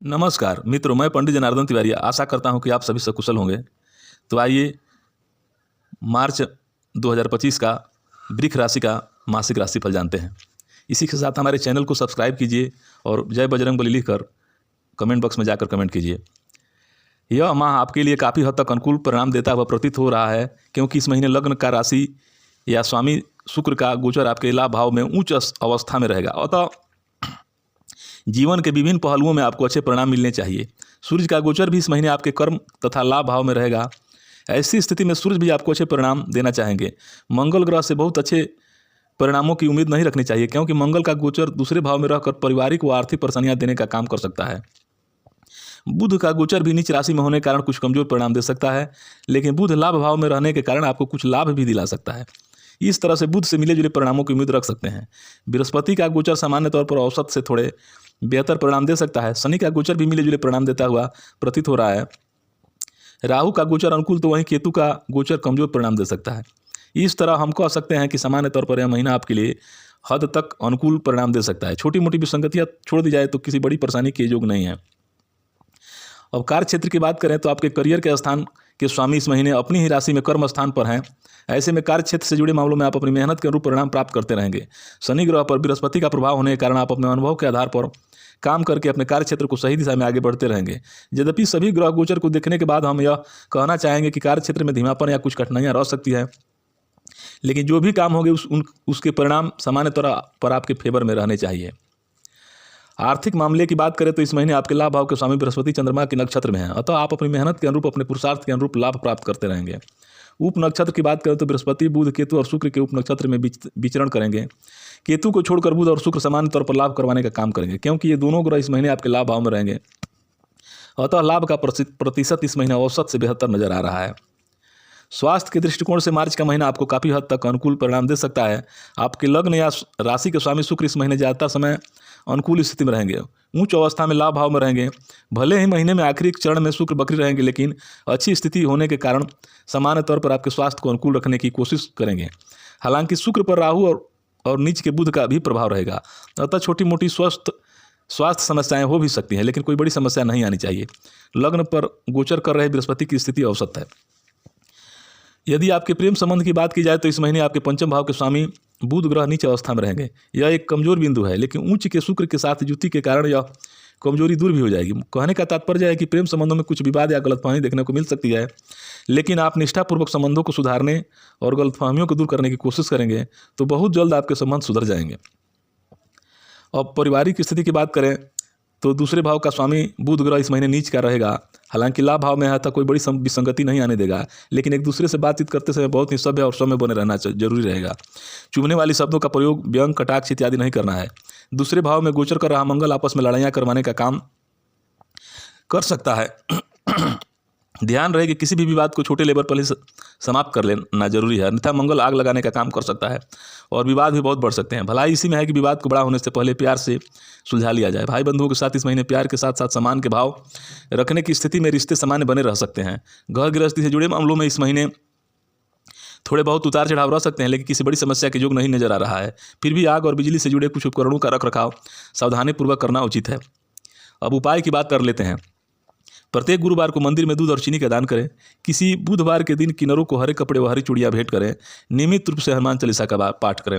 नमस्कार मित्रों, मैं पंडित जनार्दन तिवारी आशा करता हूं कि आप सभी सकुशल होंगे। तो आइए मार्च 2025 का वृश्चिक राशि का मासिक राशिफल जानते हैं। इसी के साथ हमारे चैनल को सब्सक्राइब कीजिए और जय बजरंगबली लिखकर कमेंट बॉक्स में जाकर कमेंट कीजिए। यह माह आपके लिए काफ़ी हद तक अनुकूल परिणाम देता हुआ प्रतीत हो रहा है, क्योंकि इस महीने लग्न का राशि या स्वामी शुक्र का गोचर आपके लाभ भाव में उच्च अवस्था में रहेगा। अतः जीवन के विभिन्न पहलुओं में आपको अच्छे परिणाम मिलने चाहिए। सूर्य का गोचर भी इस महीने आपके कर्म तथा लाभ भाव में रहेगा। ऐसी स्थिति में सूर्य भी आपको अच्छे परिणाम देना चाहेंगे। मंगल ग्रह से बहुत अच्छे परिणामों की उम्मीद नहीं रखनी चाहिए, क्योंकि मंगल का गोचर दूसरे भाव में रहकर पारिवारिक व आर्थिक परेशानियां देने का काम कर सकता है। बुध का गोचर भी नीच राशि में होने के कारण कुछ कमजोर परिणाम दे सकता है, लेकिन बुध लाभ भाव में रहने के कारण आपको कुछ लाभ भी दिला सकता है। इस तरह से बुध से मिले जुले परिणामों की उम्मीद रख सकते हैं। बृहस्पति का गोचर सामान्य तौर पर औसत से थोड़े बेहतर परिणाम दे सकता है। शनि का गोचर भी मिले जुले परिणाम देता हुआ प्रतीत हो रहा है। राहु का गोचर अनुकूल तो वहीं केतु का गोचर कमजोर परिणाम दे सकता है। इस तरह हम कह सकते हैं कि सामान्य तौर पर यह महीना आपके लिए हद तक अनुकूल परिणाम दे सकता है। छोटी मोटी विसंगतियां छोड़ दी जाए तो किसी बड़ी परेशानी के योग नहीं है। अब कार्य क्षेत्र की बात करें तो आपके करियर के स्थान के स्वामी इस महीने अपनी ही राशि में कर्म स्थान पर हैं। ऐसे में कार्य क्षेत्र से जुड़े मामलों में आप अपनी मेहनत के अनुरूप परिणाम प्राप्त करते रहेंगे। शनि ग्रह पर बृहस्पति का प्रभाव होने के कारण आप अपने अनुभव के आधार पर काम करके अपने कार्य क्षेत्र को सही दिशा में आगे बढ़ते रहेंगे। यद्यपि सभी ग्रह गोचर को देखने के बाद हम यह कहना चाहेंगे कि कार्य क्षेत्र में धीमापन या कुछ कठिनाइयां रह सकती है, लेकिन जो भी काम होंगे उसके परिणाम सामान्य तौर पर आपके फेवर में रहने चाहिए। आर्थिक मामले की बात करें तो इस महीने आपके लाभ भाव के स्वामी बृहस्पति चंद्रमा के नक्षत्र में हैं, अतः आप अपनी मेहनत के अनुरूप अपने पुरुषार्थ के अनुरूप लाभ प्राप्त करते रहेंगे। उप नक्षत्र की बात करें तो बृहस्पति बुध केतु और शुक्र के उप नक्षत्र में विचरण करेंगे। केतु को छोड़कर बुध और शुक्र सामान्य तौर पर लाभ करवाने का काम करेंगे, क्योंकि ये दोनों ग्रह इस महीने आपके लाभ भाव में रहेंगे। अतः लाभ का प्रतिशत इस महीने औसत से बेहतर नजर आ रहा है। स्वास्थ्य के दृष्टिकोण से मार्च का महीना आपको काफ़ी हद तक अनुकूल परिणाम दे सकता है। आपके लग्न या राशि के स्वामी शुक्र इस महीने ज़्यादातर समय अनुकूल स्थिति में रहेंगे, उच्च अवस्था में लाभ भाव में रहेंगे। भले ही महीने में आखिरी चरण में शुक्र बकरी रहेंगे, लेकिन अच्छी स्थिति होने के कारण सामान्य तौर पर आपके स्वास्थ्य को अनुकूल रखने की कोशिश करेंगे। हालांकि शुक्र पर राहु और नीच के बुध का भी प्रभाव रहेगा, अतः छोटी मोटी स्वास्थ्य समस्याएं हो भी सकती हैं, लेकिन कोई बड़ी समस्या नहीं आनी चाहिए। लग्न पर गोचर कर रहे बृहस्पति की स्थिति औसत है। यदि आपके प्रेम संबंध की बात की जाए तो इस महीने आपके पंचम भाव के स्वामी बुध ग्रह नीच अवस्था में रहेंगे। यह एक कमजोर बिंदु है, लेकिन उच्च के शुक्र के साथ युति के कारण यह कमजोरी दूर भी हो जाएगी। कहने का तात्पर्य है कि प्रेम संबंधों में कुछ विवाद या गलतफहमी देखने को मिल सकती है, लेकिन आप निष्ठापूर्वक संबंधों को सुधारने और गलतफहमियों को दूर करने की कोशिश करेंगे तो बहुत जल्द आपके संबंध सुधर जाएंगे। अब पारिवारिक स्थिति की बात करें तो दूसरे भाव का स्वामी बुध ग्रह इस महीने नीच का रहेगा। हालांकि लाभ भाव में है तो कोई बड़ी विसंगति नहीं आने देगा, लेकिन एक दूसरे से बातचीत करते समय बहुत ही सभ्य और सौम्य बने रहना जरूरी रहेगा। चुभने वाली शब्दों का प्रयोग व्यंग कटाक्ष इत्यादि नहीं करना है। दूसरे भाव में गोचर कर रहा मंगल आपस में लड़ाइयाँ करवाने का काम कर सकता है। ध्यान रहे कि किसी भी विवाद को छोटे लेवल पर ही समाप्त कर लेना जरूरी है, अन्यथा मंगल आग लगाने का काम कर सकता है और विवाद भी बहुत बढ़ सकते हैं। भलाई इसी में है कि विवाद को बड़ा होने से पहले प्यार से सुलझा लिया जाए। भाई बंधुओं के साथ इस महीने प्यार के साथ साथ सम्मान के भाव रखने की स्थिति में रिश्ते सामान्य बने रह सकते हैं। घर गृहस्थी से जुड़े मामलों में इस महीने थोड़े बहुत उतार चढ़ाव रह सकते हैं, लेकिन किसी बड़ी समस्या के योग नहीं नजर आ रहा है। फिर भी आग और बिजली से जुड़े कुछ उपकरणों का रखरखाव सावधानीपूर्वक करना उचित है। अब उपाय की बात कर लेते हैं। प्रत्येक गुरुवार को मंदिर में दूध और चीनी का दान करें। किसी बुधवार के दिन किन्नरों को हरे कपड़े व हरी चूड़ियाँ भेंट करें। नियमित रूप से हनुमान चालीसा का पाठ करें।